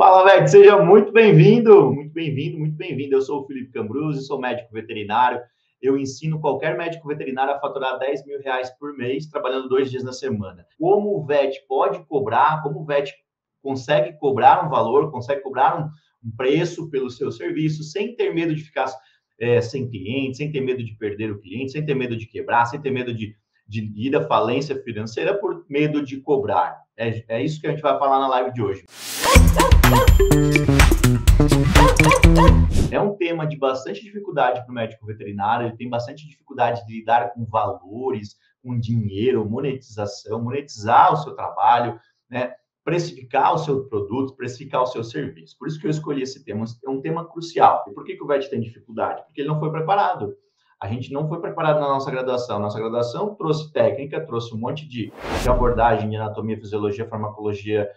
Fala, velho, seja muito bem-vindo, muito bem-vindo, muito bem-vindo. Eu sou o Felipe Cambruzzi, sou médico veterinário. Eu ensino qualquer médico veterinário a faturar 10 mil reais por mês, trabalhando 2 dias na semana. Como o vet pode cobrar, como o vet consegue cobrar um valor, consegue cobrar um preço pelo seu serviço, sem ter medo de ficar sem cliente, sem ter medo de perder o cliente, sem ter medo de quebrar, sem ter medo de ir à falência financeira por medo de cobrar. É isso que a gente vai falar na live de hoje. É um tema de bastante dificuldade para o médico veterinário, ele tem bastante dificuldade de lidar com valores, com dinheiro, monetização, monetizar o seu trabalho, né? Precificar o seu produto, precificar o seu serviço. Por isso que eu escolhi esse tema, é um tema crucial. E por que o VET tem dificuldade? Porque ele não foi preparado. A gente não foi preparado na nossa graduação. Nossa graduação trouxe técnica, trouxe um monte de abordagem de anatomia, fisiologia, farmacologia,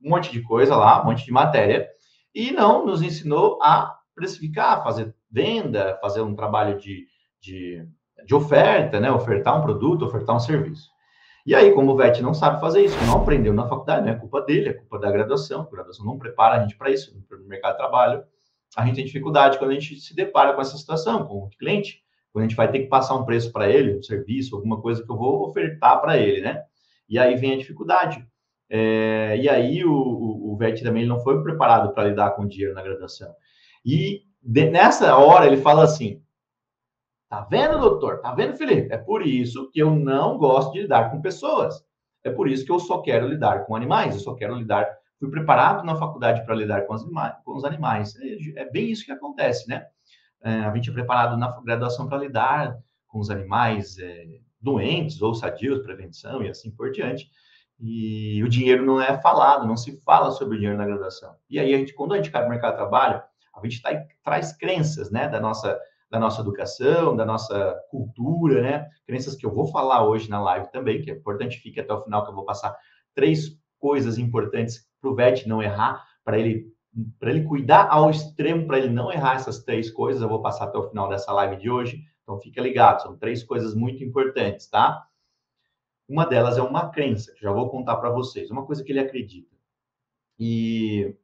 um monte de coisa lá, um monte de matéria, e não nos ensinou a precificar, fazer venda, fazer um trabalho de oferta, né? Ofertar um produto, ofertar um serviço. E aí, como o VET não sabe fazer isso, não aprendeu na faculdade, não é culpa dele, é culpa da graduação. A graduação não prepara a gente para isso, no mercado de trabalho. A gente tem dificuldade quando a gente se depara com essa situação, com o cliente, quando a gente vai ter que passar um preço para ele, um serviço, alguma coisa que eu vou ofertar para ele, né? E aí vem a dificuldade. E aí o VET também ele não foi preparado para lidar com dinheiro na graduação. E nessa hora ele fala assim: tá vendo, doutor? Tá vendo, Felipe? É por isso que eu não gosto de lidar com pessoas. É por isso que eu só quero lidar com animais. Eu só quero lidar. Fui preparado na faculdade para lidar com os animais. É bem isso que acontece, né? A gente é preparado na graduação para lidar com os animais doentes ou sadios, prevenção e assim por diante. E o dinheiro não é falado, não se fala sobre o dinheiro na graduação. E aí, quando a gente cai no mercado de trabalho, a gente traz crenças, né, da nossa educação, da nossa cultura, né? Crenças que eu vou falar hoje na live também, que é importante, fique até o final, que eu vou passar 3 coisas importantes para o VET não errar, para ele cuidar ao extremo, para ele não errar essas 3 coisas. Eu vou passar até o final dessa live de hoje, então fica ligado, são 3 coisas muito importantes, tá? Uma delas é uma crença, que já vou contar para vocês, uma coisa que ele acredita. E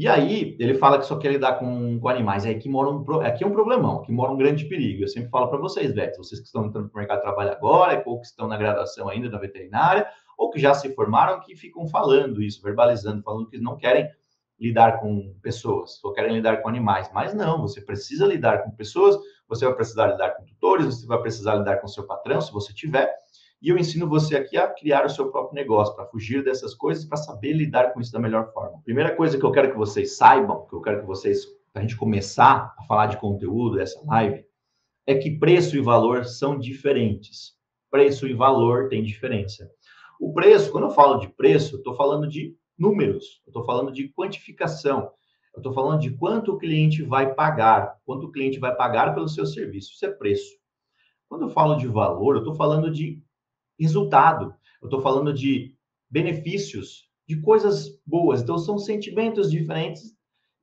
aí, ele fala que só quer lidar com animais. Aqui é um problemão, aqui mora um grande perigo. Eu sempre falo para vocês, Beto, vocês que estão entrando para o mercado de trabalho agora, ou que estão na graduação ainda da veterinária, ou que já se formaram, que ficam falando isso, verbalizando, falando que não querem lidar com pessoas, só querem lidar com animais. Mas não, você precisa lidar com pessoas, você vai precisar lidar com tutores, você vai precisar lidar com seu patrão, se você tiver. E eu ensino você aqui a criar o seu próprio negócio, para fugir dessas coisas, para saber lidar com isso da melhor forma. Primeira coisa que eu quero que vocês saibam, que eu quero que vocês, para a gente começar a falar de conteúdo dessa live, é que preço e valor são diferentes. Preço e valor têm diferença. O preço, quando eu falo de preço, eu estou falando de números, eu estou falando de quantificação, eu estou falando de quanto o cliente vai pagar, quanto o cliente vai pagar pelo seu serviço. Isso é preço. Quando eu falo de valor, eu estou falando de resultado, eu estou falando de benefícios, de coisas boas. Então, são sentimentos diferentes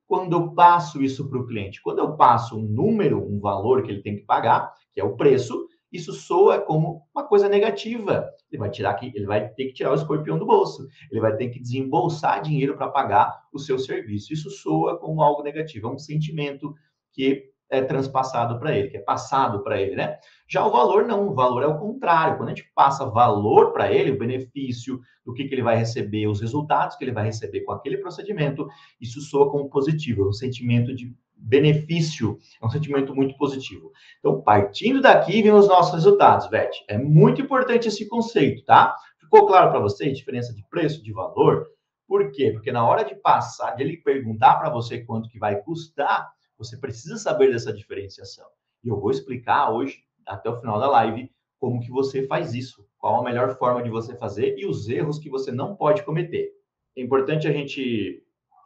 quando eu passo isso para o cliente. Quando eu passo um número, um valor que ele tem que pagar, que é o preço, isso soa como uma coisa negativa. Ele vai ter que tirar o escorpião do bolso, ele vai ter que desembolsar dinheiro para pagar o seu serviço. Isso soa como algo negativo, é um sentimento que é transpassado para ele, que é passado para ele, né? Já o valor não, o valor é o contrário. Quando a gente passa valor para ele, o benefício, do que ele vai receber, os resultados que ele vai receber com aquele procedimento, isso soa como positivo, é um sentimento de benefício, é um sentimento muito positivo. Então, partindo daqui, vem os nossos resultados, Vete. É muito importante esse conceito, tá? Ficou claro para você a diferença de preço, de valor? Por quê? Porque na hora de passar, de ele perguntar para você quanto que vai custar, você precisa saber dessa diferenciação. E eu vou explicar hoje, até o final da live, como que você faz isso, qual a melhor forma de você fazer e os erros que você não pode cometer. É importante a gente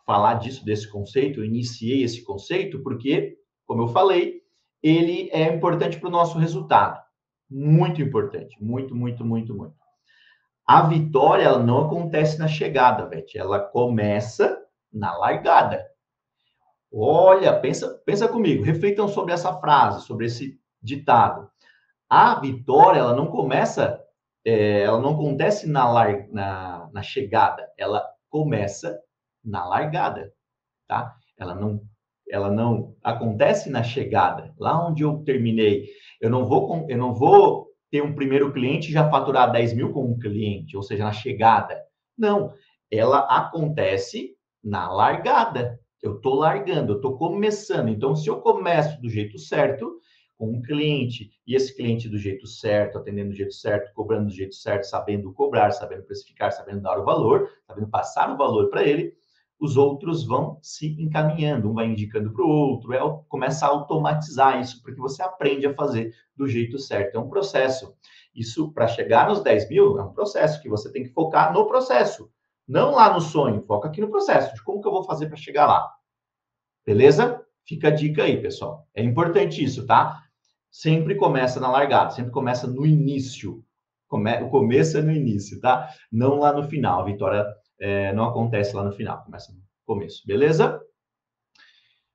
falar disso, desse conceito, eu iniciei esse conceito porque, como eu falei, ele é importante para o nosso resultado. Muito importante, muito, muito, muito, muito. A vitória, ela não acontece na chegada, Beth, ela começa na largada. Olha, pensa comigo, reflitam sobre essa frase, sobre esse ditado. A vitória, ela não acontece na chegada, ela começa na largada, tá? Ela não acontece na chegada, lá onde eu terminei. Eu não vou ter um primeiro cliente e já faturar 10 mil com um cliente, ou seja, na chegada. Não, ela acontece na largada. Eu estou largando, eu estou começando. Então, se eu começo do jeito certo, com um cliente, e esse cliente do jeito certo, atendendo do jeito certo, cobrando do jeito certo, sabendo cobrar, sabendo precificar, sabendo dar o valor, sabendo passar o valor para ele, os outros vão se encaminhando, um vai indicando para o outro, começa a automatizar isso, porque você aprende a fazer do jeito certo. É um processo. Isso, para chegar nos 10 mil, é um processo que você tem que focar no processo, não lá no sonho, foca aqui no processo, de como que eu vou fazer para chegar lá. Beleza? Fica a dica aí, pessoal. É importante isso, tá? Sempre começa na largada, sempre começa no início. O começo é no início, tá? Não lá no final. A vitória não acontece lá no final, começa no começo, beleza?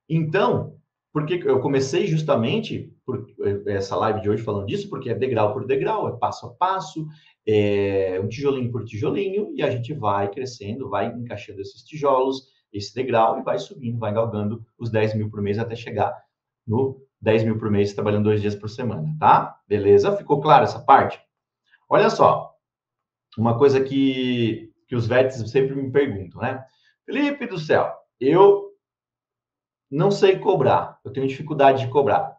Então, porque eu comecei justamente por essa live de hoje falando disso, porque é degrau por degrau, é passo a passo, é um tijolinho por tijolinho, e a gente vai crescendo, vai encaixando esses tijolos, esse degrau, e vai subindo, vai galgando os 10 mil por mês até chegar no 10 mil por mês, trabalhando 2 dias por semana, tá? Beleza? Ficou claro essa parte? Olha só, uma coisa que os VETs sempre me perguntam, né? Felipe do céu, eu não sei cobrar, eu tenho dificuldade de cobrar.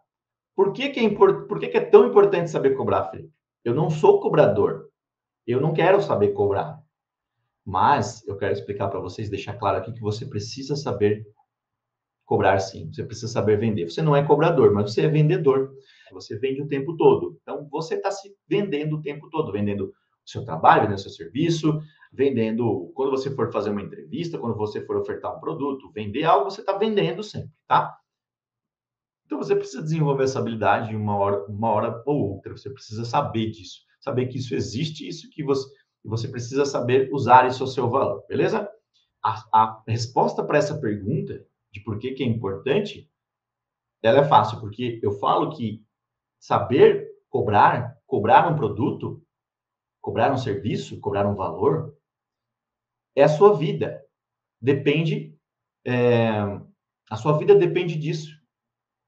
Por que que é tão importante saber cobrar, Felipe? Eu não sou cobrador, eu não quero saber cobrar, mas eu quero explicar para vocês, deixar claro aqui que você precisa saber cobrar sim, você precisa saber vender. Você não é cobrador, mas você é vendedor. Você vende o tempo todo. Então, você está se vendendo o tempo todo, vendendo o seu trabalho, vendendo o seu serviço, vendendo, quando você for fazer uma entrevista, quando você for ofertar um produto, vender algo, você está vendendo sempre, tá? Então, você precisa desenvolver essa habilidade uma hora ou outra. Você precisa saber disso, saber que isso existe, isso que você precisa saber usar isso ao seu valor, beleza? A resposta para essa pergunta de por que que é importante, ela é fácil, porque eu falo que saber cobrar um produto, cobrar um serviço, cobrar um valor, é a sua vida. Depende, é, a sua vida depende disso.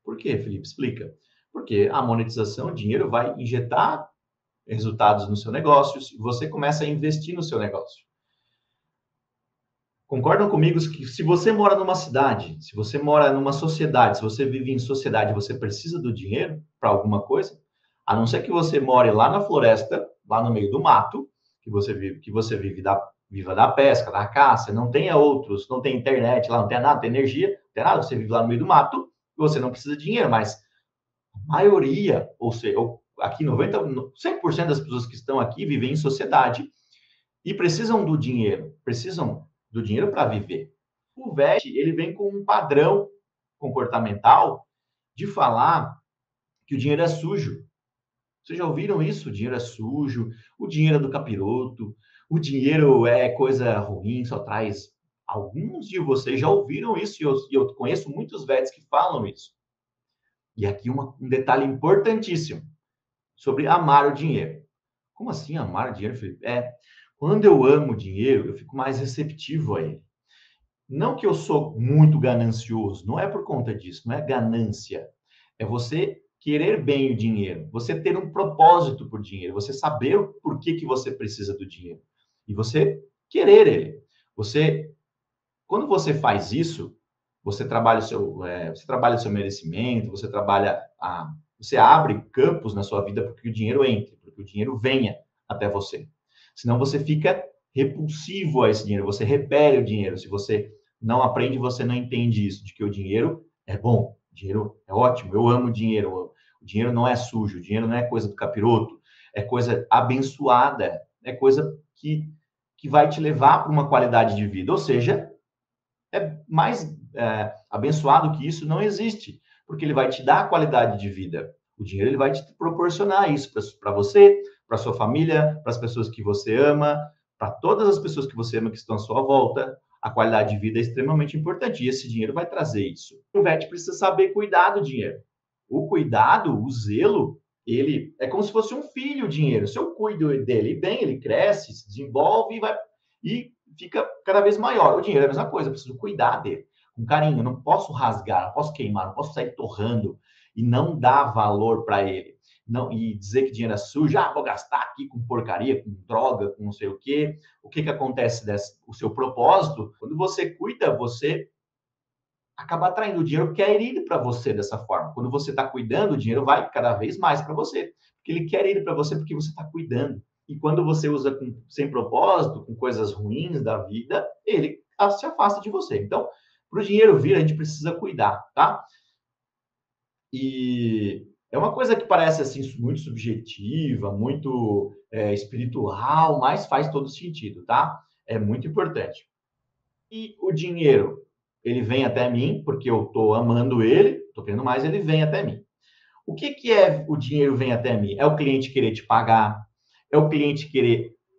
Por quê, Felipe? Explica. Porque a monetização, o dinheiro vai injetar resultados no seu negócio, e você começa a investir no seu negócio. Concordam comigo que se você mora numa cidade, se você mora numa sociedade, se você vive em sociedade, você precisa do dinheiro para alguma coisa, a não ser que você more lá na floresta, lá no meio do mato, que você viva da pesca, da caça, não tenha outros, não tem internet lá, não tem nada, não tem energia, não tem nada, você vive lá no meio do mato, e você não precisa de dinheiro, mas a maioria, ou seja, aqui 100% das pessoas que estão aqui vivem em sociedade e precisam do dinheiro para viver. O VET, ele vem com um padrão comportamental de falar que o dinheiro é sujo. Vocês já ouviram isso? O dinheiro é sujo, o dinheiro é do capiroto, o dinheiro é coisa ruim, só traz. Alguns de vocês já ouviram isso e eu conheço muitos VETs que falam isso. E aqui um detalhe importantíssimo sobre amar o dinheiro. Como assim amar o dinheiro, Felipe? Quando eu amo o dinheiro, eu fico mais receptivo a ele. Não que eu sou muito ganancioso, não é por conta disso, não é ganância. É você querer bem o dinheiro, você ter um propósito por dinheiro, você saber o porquê que você precisa do dinheiro e você querer ele. Quando você faz isso, você trabalha o seu merecimento, você abre campos na sua vida para que o dinheiro entre, para que o dinheiro venha até você. Senão você fica repulsivo a esse dinheiro, você repele o dinheiro. Se você não aprende, você não entende isso, de que o dinheiro é bom, o dinheiro é ótimo, eu amo dinheiro, o dinheiro não é sujo, o dinheiro não é coisa do capiroto, é coisa abençoada, é coisa que vai te levar para uma qualidade de vida, ou seja, mais abençoado que isso não existe, porque ele vai te dar a qualidade de vida. O dinheiro ele vai te proporcionar isso para você, para sua família, para as pessoas que você ama, para todas as pessoas que você ama que estão à sua volta. A qualidade de vida é extremamente importante e esse dinheiro vai trazer isso. O VET precisa saber cuidar do dinheiro. O cuidado, o zelo, ele é como se fosse um filho, o dinheiro. Se eu cuido dele bem, ele cresce, se desenvolve e fica cada vez maior. O dinheiro é a mesma coisa, eu preciso cuidar dele com carinho, eu não posso rasgar, não posso queimar, não posso sair torrando e não dar valor para ele. Não, e dizer que dinheiro é sujo, vou gastar aqui com porcaria, com droga, com não sei o quê. O que acontece o seu propósito? Quando você cuida, você acaba atraindo o dinheiro, quer ir para você dessa forma. Quando você está cuidando, o dinheiro vai cada vez mais para você, porque ele quer ir para você porque você está cuidando. E quando você usa sem propósito, com coisas ruins da vida, ele se afasta de você. Então, para o dinheiro vir, a gente precisa cuidar, tá? E é uma coisa que parece assim muito subjetiva, muito espiritual, mas faz todo sentido, tá? É muito importante. E o dinheiro, ele vem até mim, porque eu estou amando ele, estou querendo mais, ele vem até mim. O que é o dinheiro vem até mim? É o cliente querer te pagar, é o cliente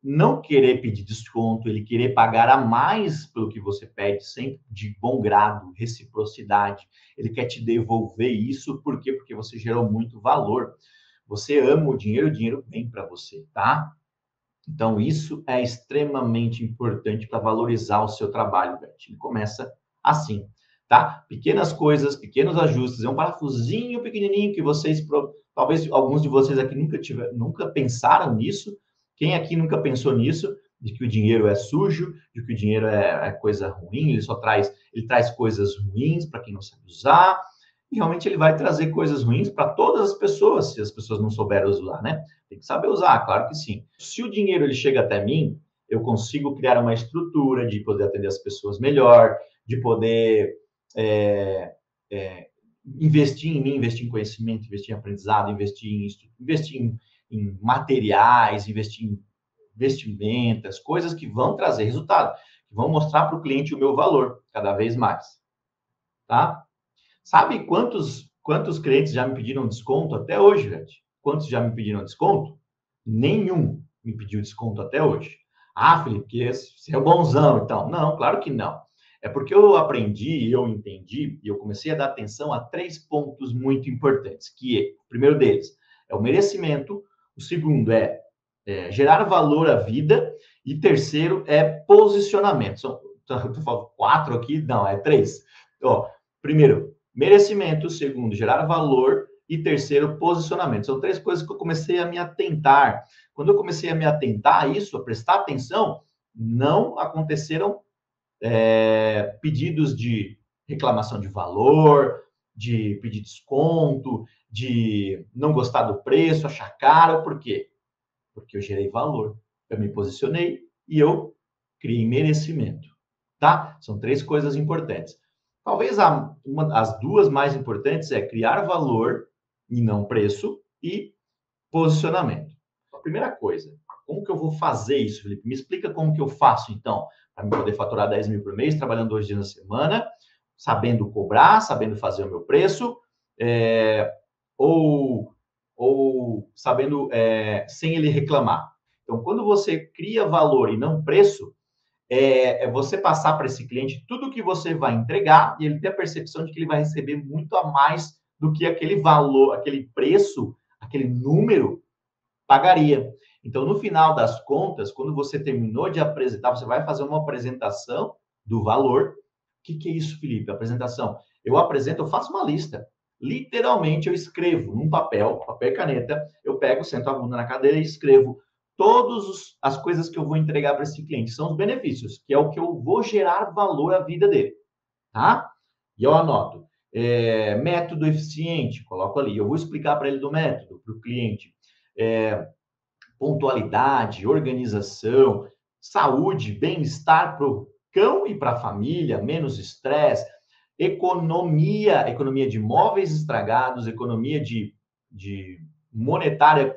não querer pedir desconto, ele querer pagar a mais pelo que você pede, sempre de bom grado, reciprocidade. Ele quer te devolver isso, por quê? Porque você gerou muito valor. Você ama o dinheiro vem para você, tá? Então, isso é extremamente importante para valorizar o seu trabalho, Beth. Ele começa assim, tá? Pequenas coisas, pequenos ajustes, é um parafusinho pequenininho que talvez alguns de vocês aqui nunca pensaram nisso. Quem aqui nunca pensou nisso? De que o dinheiro é sujo, de que o dinheiro é coisa ruim, ele traz coisas ruins para quem não sabe usar, e realmente ele vai trazer coisas ruins para todas as pessoas, se as pessoas não souberem usar, né? Tem que saber usar, claro que sim. Se o dinheiro ele chega até mim, eu consigo criar uma estrutura de poder atender as pessoas melhor, de poder investir em mim, investir em conhecimento, investir em aprendizado, investir em materiais, investir em vestimentas, coisas que vão trazer resultado, que vão mostrar para o cliente o meu valor cada vez mais, tá? Sabe quantos clientes já me pediram desconto até hoje, gente? Quantos já me pediram desconto? Nenhum me pediu desconto até hoje. Felipe, porque você é bonzão, então. Não, claro que não. É porque eu aprendi, eu entendi, e eu comecei a dar atenção a 3 pontos muito importantes, o primeiro deles é o merecimento, o segundo é gerar valor à vida, e terceiro é posicionamento. Eu falando 4 aqui? Não, é 3. Ó, primeiro, merecimento, segundo, gerar valor, e terceiro, posicionamento. São 3 coisas que eu comecei a me atentar. Quando eu comecei a me atentar a isso, a prestar atenção, não aconteceram pedidos de reclamação de valor, de pedir desconto, de não gostar do preço, achar caro. Por quê? Porque eu gerei valor, eu me posicionei e eu criei merecimento, tá? São 3 coisas importantes. Talvez as 2 mais importantes é criar valor e não preço, e posicionamento. A primeira coisa, como que eu vou fazer isso, Felipe? Me explica como que eu faço, então, para poder faturar 10 mil por mês, trabalhando 2 dias na semana, sabendo cobrar, sabendo fazer o meu preço, ou sabendo sem ele reclamar. Então, quando você cria valor e não preço, é você passar para esse cliente tudo que você vai entregar e ele ter a percepção de que ele vai receber muito a mais do que aquele valor, aquele preço, aquele número pagaria. Então, no final das contas, quando você terminou de apresentar, você vai fazer uma apresentação do valor. O que é isso, Felipe? Apresentação. Eu faço uma lista. Literalmente, eu escrevo num papel e caneta, eu pego, sento a bunda na cadeira e escrevo todas as coisas que eu vou entregar para esse cliente. São os benefícios, que é o que eu vou gerar valor à vida dele, tá? E eu anoto. Método eficiente, coloco ali. Eu vou explicar para ele do método, para o cliente. Pontualidade, organização, saúde, bem-estar para o cão e para a família, menos estresse, economia de imóveis estragados, economia de monetária,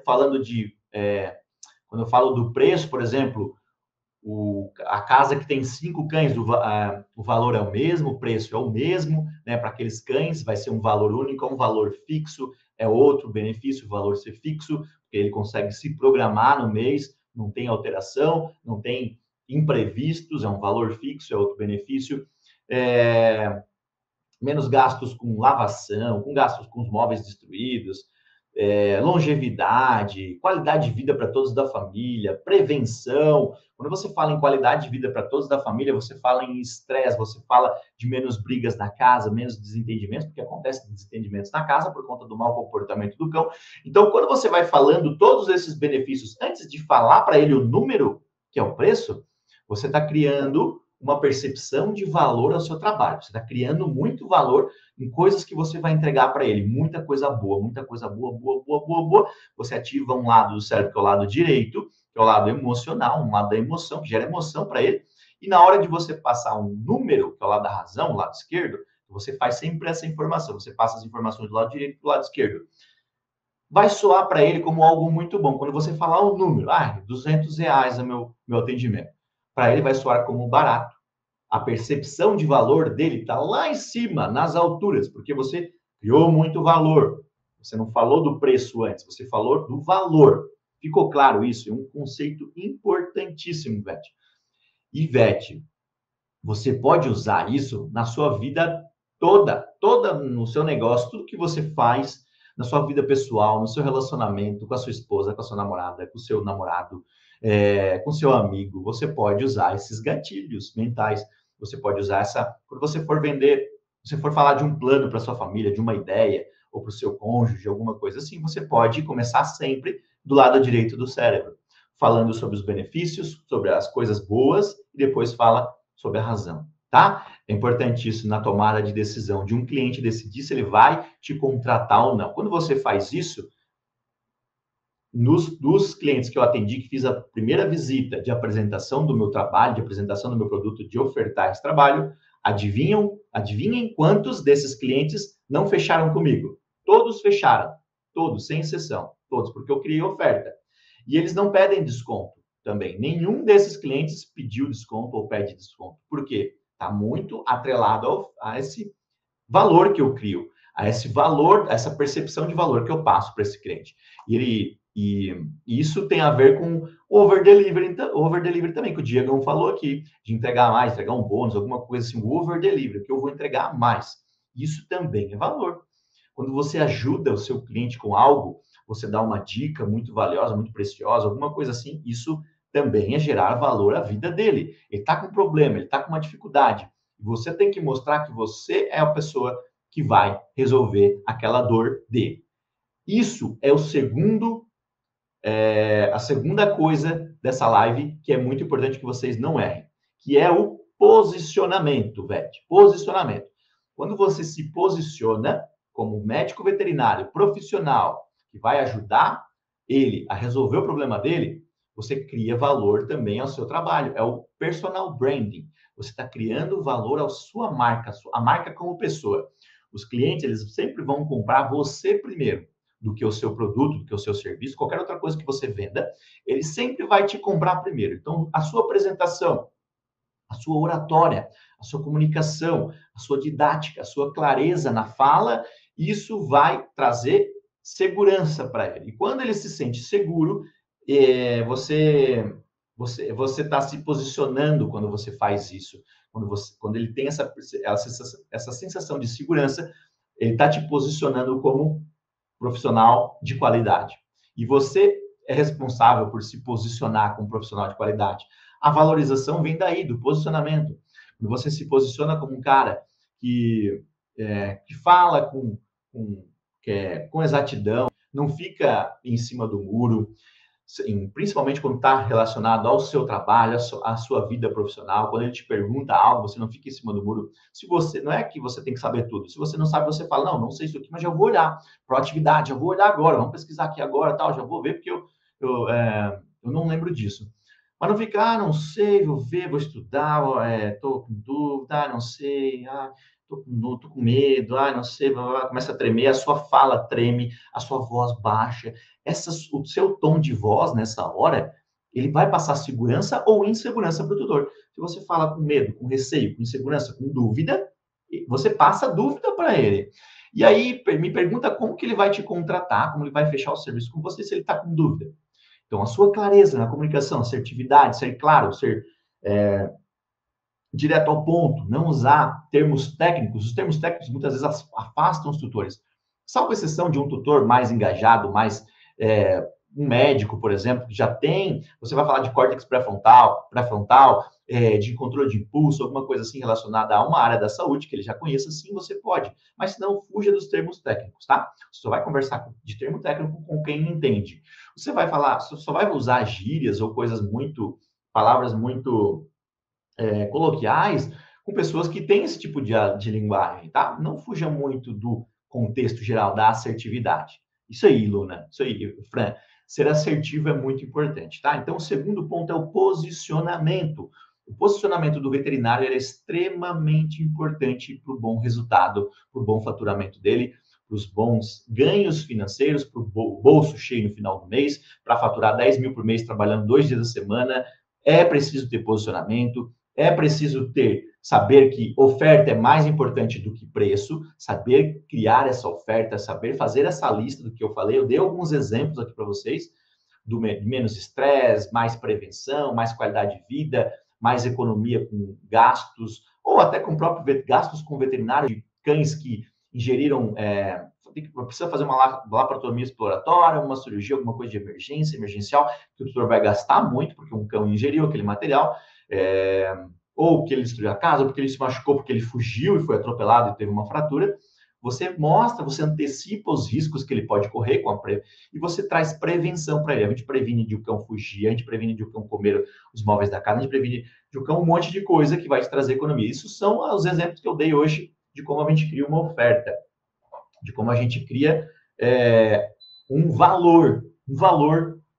quando eu falo do preço, por exemplo, a casa que tem 5 cães, o valor é o mesmo, o preço é o mesmo, né? Para aqueles cães vai ser um valor único, um valor fixo, é outro benefício, o valor ser fixo, porque ele consegue se programar no mês, não tem alteração, não tem imprevistos, é um valor fixo, é outro benefício. Menos gastos com lavação, com gastos com os móveis destruídos, longevidade, qualidade de vida para todos da família, prevenção. Quando você fala em qualidade de vida para todos da família, você fala em estresse, você fala de menos brigas na casa, menos desentendimentos, porque acontecem desentendimentos na casa por conta do mau comportamento do cão. Então, quando você vai falando todos esses benefícios, antes de falar para ele o número, que é o preço, você está criando uma percepção de valor ao seu trabalho. Você está criando muito valor em coisas que você vai entregar para ele. Muita coisa boa, boa. Você ativa um lado do cérebro, que é o lado direito, que é o lado emocional, um lado da emoção, que gera emoção para ele. E na hora de você passar um número, que é o lado da razão, o lado esquerdo, você faz sempre essa informação. Você passa as informações do lado direito para o lado esquerdo. Vai soar para ele como algo muito bom. Quando você falar o número, R$200 é meu atendimento. Para ele vai soar como barato. A percepção de valor dele está lá em cima, nas alturas, porque você criou muito valor. Você não falou do preço antes, você falou do valor. Ficou claro isso? É um conceito importantíssimo, Ivete. Ivete, você pode usar isso na sua vida toda no seu negócio, tudo que você faz na sua vida pessoal, no seu relacionamento com a sua esposa, com a sua namorada, com o seu namorado, com o seu amigo. Você pode usar esses gatilhos mentais. Você pode usar quando você for vender, você for falar de um plano para sua família, de uma ideia, ou para o seu cônjuge, alguma coisa assim, você pode começar sempre do lado direito do cérebro, falando sobre os benefícios, sobre as coisas boas, e depois fala sobre a razão, tá? É importante isso na tomada de decisão de um cliente decidir se ele vai te contratar ou não. Quando você faz isso, dos clientes que eu atendi, que fiz a primeira visita de apresentação do meu trabalho, de apresentação do meu produto, de ofertar esse trabalho, adivinhem quantos desses clientes não fecharam comigo? Todos fecharam, todos, sem exceção, todos, porque eu criei oferta. E eles não pedem desconto também. Nenhum desses clientes pediu desconto ou pede desconto. Por quê? Está muito atrelado a esse valor que eu crio, a esse valor, a essa percepção de valor que eu passo para esse cliente. E isso tem a ver com over delivery também, que o Diego falou aqui, de entregar mais, entregar um bônus, alguma coisa assim, over delivery, que eu vou entregar mais. Isso também é valor. Quando você ajuda o seu cliente com algo, você dá uma dica muito valiosa, muito preciosa, alguma coisa assim, isso também é gerar valor à vida dele. Ele está com um problema, ele está com uma dificuldade. Você tem que mostrar que você é a pessoa que vai resolver aquela dor dele. Isso é a segunda coisa dessa live que é muito importante que vocês não errem, que é o posicionamento, Vete. Posicionamento. Quando você se posiciona como médico veterinário profissional que vai ajudar ele a resolver o problema dele, você cria valor também ao seu trabalho. É o personal branding. Você está criando valor à sua marca, a marca como pessoa. Os clientes, eles sempre vão comprar você primeiro do que o seu produto, do que o seu serviço, qualquer outra coisa que você venda, ele sempre vai te comprar primeiro. Então, a sua apresentação, a sua oratória, a sua comunicação, a sua didática, a sua clareza na fala, isso vai trazer segurança para ele. E quando ele se sente seguro, você está se posicionando quando você faz isso. Quando ele tem essa sensação de segurança, ele está te posicionando como profissional de qualidade. E você é responsável por se posicionar como profissional de qualidade. A valorização vem daí, do posicionamento. Quando você se posiciona como um cara que fala com exatidão, não fica em cima do muro, principalmente quando está relacionado ao seu trabalho, à sua vida profissional, quando ele te pergunta algo, você não fica em cima do muro. Se você, não é que você tem que saber tudo. Se você não sabe, você fala, não sei isso aqui, mas já vou olhar. Proatividade, já vou olhar agora, vamos pesquisar aqui agora, tal, já vou ver, porque eu não lembro disso. Mas não fica, não sei, vou ver, vou estudar, tô com dúvida, não sei, tô com medo, não sei, começa a tremer, a sua fala treme, a sua voz baixa. O seu tom de voz nessa hora, ele vai passar segurança ou insegurança para o tutor. Se você fala com medo, com receio, com insegurança, com dúvida, você passa dúvida para ele. E aí, me pergunta como que ele vai te contratar, como ele vai fechar o serviço com você se ele está com dúvida. Então, a sua clareza na comunicação, assertividade, ser claro, ser direto ao ponto, não usar termos técnicos. Os termos técnicos muitas vezes afastam os tutores. Salvo exceção de um tutor mais engajado, mais um médico, por exemplo, que já tem, você vai falar de córtex pré-frontal, de controle de impulso, alguma coisa assim relacionada a uma área da saúde que ele já conheça, sim, você pode. Mas se não, fuja dos termos técnicos, tá? Você só vai conversar de termo técnico com quem entende. Você vai falar, só vai usar gírias ou palavras muito coloquiais com pessoas que têm esse tipo de linguagem, tá? Não fuja muito do contexto geral da assertividade. Isso aí, Luna, isso aí, Fran. Ser assertivo é muito importante, tá? Então, o segundo ponto é o posicionamento. O posicionamento do veterinário é extremamente importante para o bom resultado, para o bom faturamento dele, para os bons ganhos financeiros, para o bolso cheio no final do mês, para faturar 10 mil por mês trabalhando 2 dias da semana. É preciso ter posicionamento, é preciso saber que oferta é mais importante do que preço, saber criar essa oferta, saber fazer essa lista do que eu falei. Eu dei alguns exemplos aqui para vocês, do menos estresse, mais prevenção, mais qualidade de vida, mais economia com gastos, ou até com próprio gastos com veterinário de cães que ingeriram, precisa fazer uma laparotomia exploratória, uma cirurgia, alguma coisa de emergencial, que o tutor vai gastar muito, porque um cão ingeriu aquele material, ou que ele destruiu a casa, ou porque ele se machucou, porque ele fugiu e foi atropelado e teve uma fratura. Você mostra, você antecipa os riscos que ele pode correr e você traz prevenção para ele. A gente previne de o cão fugir, a gente previne de o cão comer os móveis da casa, a gente previne de o cão um monte de coisa que vai te trazer economia. Isso são os exemplos que eu dei hoje de como a gente cria uma oferta, de como a gente cria um valor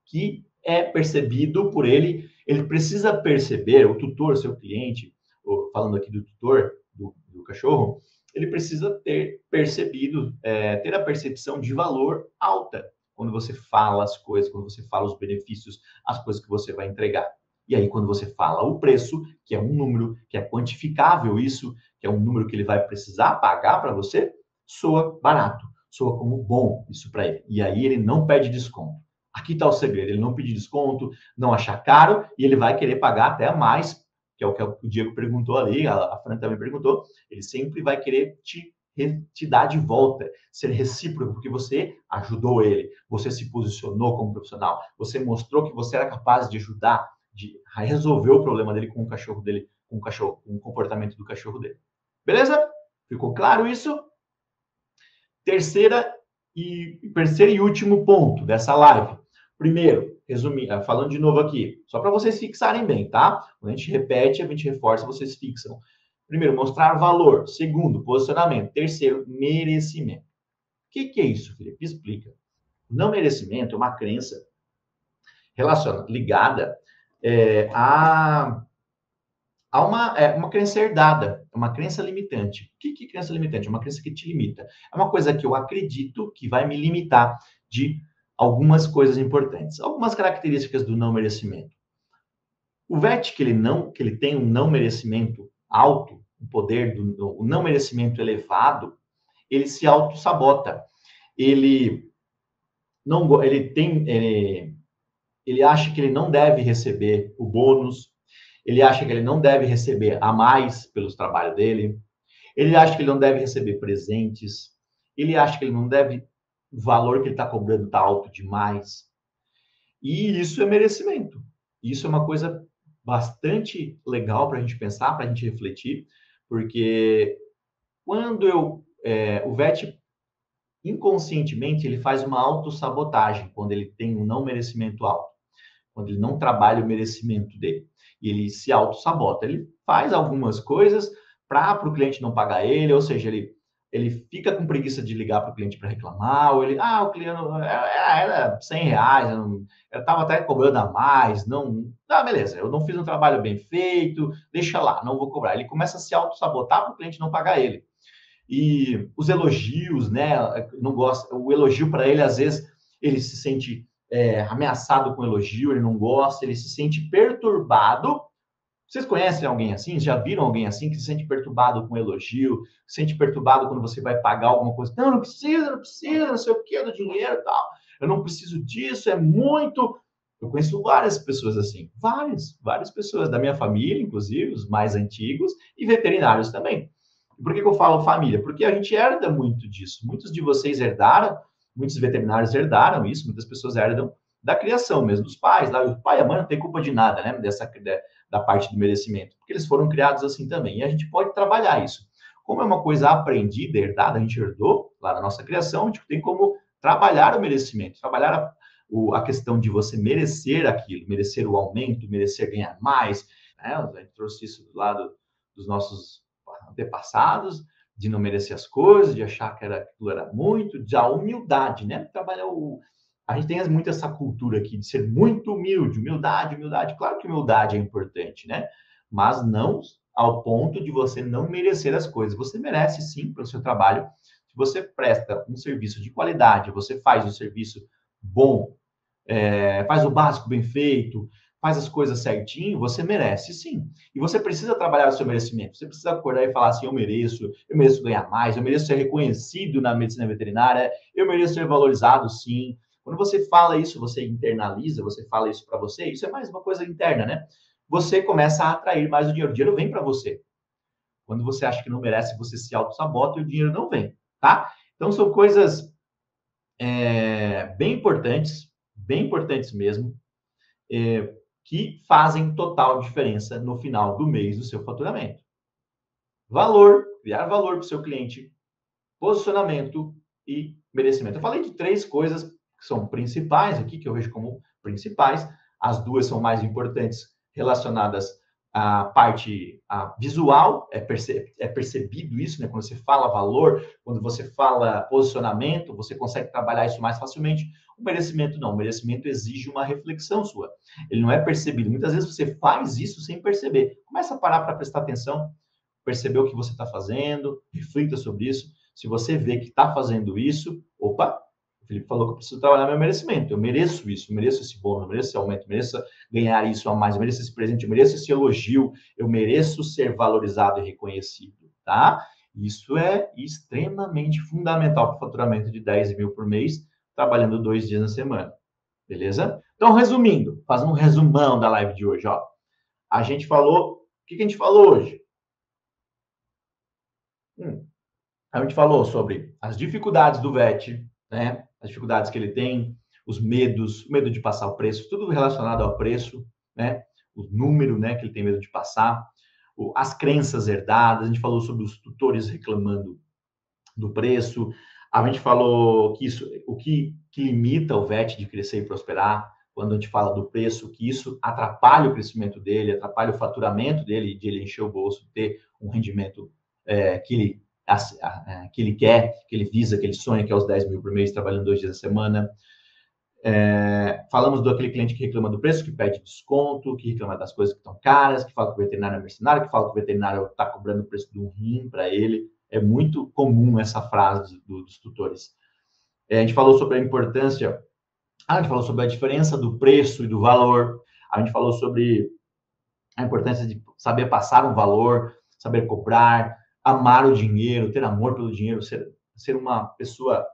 que é percebido por ele. Ele precisa perceber, o tutor, seu cliente, falando aqui do tutor, do cachorro, ele precisa ter percebido, ter a percepção de valor alta quando você fala as coisas, quando você fala os benefícios, as coisas que você vai entregar. E aí, quando você fala o preço, que é um número, que é quantificável isso, que é um número que ele vai precisar pagar para você, soa barato, soa como bom isso para ele. E aí ele não pede desconto. Aqui está o segredo, ele não pedir desconto, não achar caro, e ele vai querer pagar até mais, que é o que o Diego perguntou ali, a Fran também perguntou, ele sempre vai querer te dar de volta, ser recíproco, porque você ajudou ele, você se posicionou como profissional, você mostrou que você era capaz de ajudar, de resolver o problema dele com o cachorro dele, com o comportamento do cachorro dele. Beleza? Ficou claro isso? Terceiro e último ponto dessa live. Primeiro, falando de novo aqui, só para vocês fixarem bem, tá? Quando a gente repete, a gente reforça, vocês fixam. Primeiro, mostrar valor. Segundo, posicionamento. Terceiro, merecimento. O que é isso, Felipe? Explica. O não merecimento é uma crença ligada a uma crença herdada, uma crença limitante. O que é crença limitante? É uma crença que te limita. É uma coisa que eu acredito que vai me limitar de algumas coisas importantes. Algumas características do não merecimento. O VET que ele tem um não merecimento alto, o poder do não merecimento elevado, ele se auto-sabota. Ele não, ele acha que ele não deve receber o bônus, ele acha que ele não deve receber a mais pelos trabalhos dele, ele acha que ele não deve receber presentes, ele acha que ele não deve, o valor que ele está cobrando está alto demais. E isso é merecimento. Isso é uma coisa bastante legal para a gente pensar, para a gente refletir, porque quando o VET inconscientemente ele faz uma autossabotagem quando ele tem um não merecimento alto, quando ele não trabalha o merecimento dele. E ele se auto-sabota. Ele faz algumas coisas para o cliente não pagar ele, ou seja, ele fica com preguiça de ligar para o cliente para reclamar, ou o cliente era R$100, eu estava até cobrando a mais, beleza, eu não fiz um trabalho bem feito, deixa lá, não vou cobrar. Ele começa a se auto-sabotar para o cliente não pagar ele. E os elogios, né? Não gosta, o elogio para ele, às vezes, ele se sente ameaçado com elogio, ele não gosta, ele se sente perturbado. Vocês conhecem alguém assim? Já viram alguém assim que se sente perturbado com elogio, se sente perturbado quando você vai pagar alguma coisa? Não precisa, não sei o que, do dinheiro e tal. Eu não preciso disso, é muito. Eu conheço várias pessoas assim, várias pessoas da minha família, inclusive, os mais antigos, e veterinários também. E por que eu falo família? Porque a gente herda muito disso. Muitos de vocês herdaram, muitos veterinários herdaram isso, muitas pessoas herdam da criação mesmo, dos pais. Lá, o pai e a mãe não tem culpa de nada, né? Da parte do merecimento, porque eles foram criados assim também. E a gente pode trabalhar isso. Como é uma coisa aprendida, herdada, a gente herdou lá na nossa criação, a gente tem como trabalhar o merecimento, trabalhar a questão de você merecer aquilo, merecer o aumento, merecer ganhar mais. Né? A gente trouxe isso do lado dos nossos antepassados, de não merecer as coisas, de achar que aquilo era muito, de a humildade, né? Trabalhar a gente tem muito essa cultura aqui de ser muito humilde, humildade, humildade. Claro que humildade é importante, né? Mas não ao ponto de você não merecer as coisas. Você merece sim pelo seu trabalho. Se você presta um serviço de qualidade, você faz um serviço bom, faz o básico bem feito, faz as coisas certinho, você merece sim. E você precisa trabalhar o seu merecimento. Você precisa acordar e falar assim: eu mereço ganhar mais, eu mereço ser reconhecido na medicina veterinária, eu mereço ser valorizado sim. Quando você fala isso, você internaliza, você fala isso para você, isso é mais uma coisa interna, né? Você começa a atrair mais o dinheiro vem para você. Quando você acha que não merece, você se auto-sabota e o dinheiro não vem, tá? Então, são coisas bem importantes mesmo, que fazem total diferença no final do mês do seu faturamento. Valor, criar valor para o seu cliente, posicionamento e merecimento. Eu falei de 3 coisas que são principais aqui, que eu vejo como principais. As 2 são mais importantes, relacionadas à parte visual, é percebido isso, né? Quando você fala valor, quando você fala posicionamento, você consegue trabalhar isso mais facilmente. O merecimento não, o merecimento exige uma reflexão sua. Ele não é percebido. Muitas vezes você faz isso sem perceber. Começa a parar para prestar atenção, perceber o que você está fazendo, reflita sobre isso. Se você vê que está fazendo isso, opa, o Felipe falou que eu preciso trabalhar meu merecimento. Eu mereço isso, eu mereço esse bônus, eu mereço esse aumento, eu mereço ganhar isso a mais, eu mereço esse presente, eu mereço esse elogio, eu mereço ser valorizado e reconhecido, tá? Isso é extremamente fundamental para o faturamento de 10 mil por mês, trabalhando 2 dias na semana, beleza? Então, resumindo, fazendo um resumão da live de hoje, ó. A gente falou, o que a gente falou hoje? A gente falou sobre as dificuldades do VET, né? As dificuldades que ele tem, os medos, o medo de passar o preço, tudo relacionado ao preço, né? O número, né, que ele tem medo de passar, as crenças herdadas, a gente falou sobre os tutores reclamando do preço, a gente falou que isso, o que limita o VET de crescer e prosperar, quando a gente fala do preço, que isso atrapalha o crescimento dele, atrapalha o faturamento dele, de ele encher o bolso, ter um rendimento que ele quer, que ele visa, que ele sonha, que é os 10 mil por mês, trabalhando 2 dias da semana. Falamos do aquele cliente que reclama do preço, que pede desconto, que reclama das coisas que estão caras, que fala que o veterinário é mercenário, que fala que o veterinário está cobrando o preço de um rim para ele. É muito comum essa frase dos tutores. A gente falou sobre a importância, a gente falou sobre a diferença do preço e do valor, a gente falou sobre a importância de saber passar um valor, saber cobrar, amar o dinheiro, ter amor pelo dinheiro, ser uma pessoa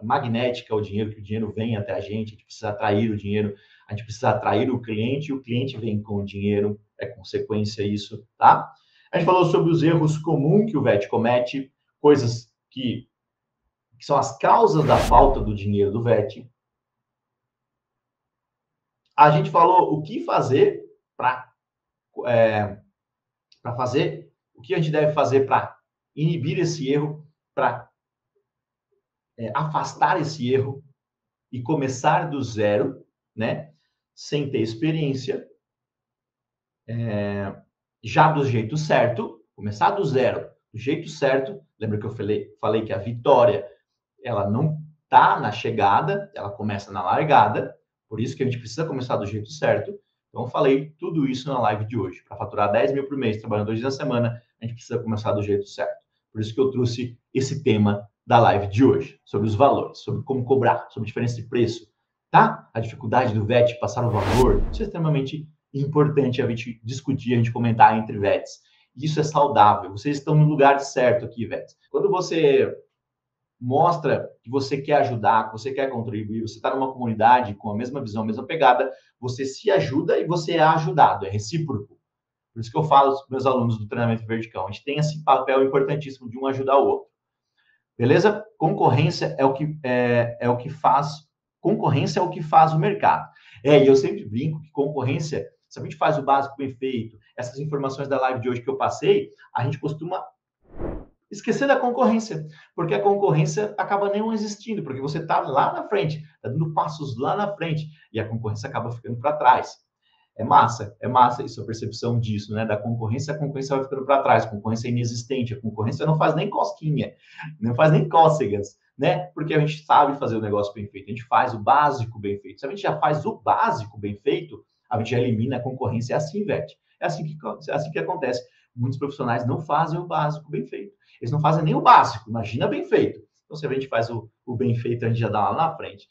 magnética ao dinheiro, que o dinheiro vem até a gente precisa atrair o dinheiro, a gente precisa atrair o cliente, e o cliente vem com o dinheiro, é consequência isso, tá? A gente falou sobre os erros comuns que o VET comete, coisas que são as causas da falta do dinheiro do VET. A gente falou o que fazer para fazer, o que a gente deve fazer para inibir esse erro, para afastar esse erro e começar do zero, né? Sem ter experiência, já do jeito certo, começar do zero, do jeito certo. Lembra que eu falei que a vitória, ela não está na chegada, ela começa na largada, por isso que a gente precisa começar do jeito certo. Então, eu falei tudo isso na live de hoje. Para faturar 10 mil por mês, trabalhando 2 dias na semana, a gente precisa começar do jeito certo. Por isso que eu trouxe esse tema da live de hoje, sobre os valores, sobre como cobrar, sobre a diferença de preço, tá? A dificuldade do VET passar o valor, isso é extremamente importante a gente discutir, a gente comentar entre VETs. Isso é saudável, vocês estão no lugar certo aqui, VETs. Quando você mostra que você quer ajudar, que você quer contribuir, você está numa comunidade com a mesma visão, a mesma pegada, você se ajuda e você é ajudado, é recíproco. Por isso que eu falo para os meus alunos do treinamento vertical. A gente tem esse papel importantíssimo de um ajudar o outro. Beleza? Concorrência é o que faz. Concorrência é o que faz o mercado. E eu sempre brinco que concorrência, se a gente faz o básico bem feito, essas informações da live de hoje que eu passei, a gente costuma esquecer da concorrência, porque a concorrência acaba nem existindo, porque você está lá na frente, está dando passos lá na frente, e a concorrência acaba ficando para trás. É massa isso, a percepção disso, né? Da concorrência, a concorrência vai ficando para trás, a concorrência é inexistente, a concorrência não faz nem cosquinha, não faz nem cócegas, né? Porque a gente sabe fazer o negócio bem feito, a gente faz o básico bem feito. Se a gente já faz o básico bem feito, a gente já elimina a concorrência. É assim, Vete. É assim que acontece. Muitos profissionais não fazem o básico bem feito. Eles não fazem nem o básico, imagina bem feito. Então, se a gente faz o bem feito, a gente já dá lá na frente.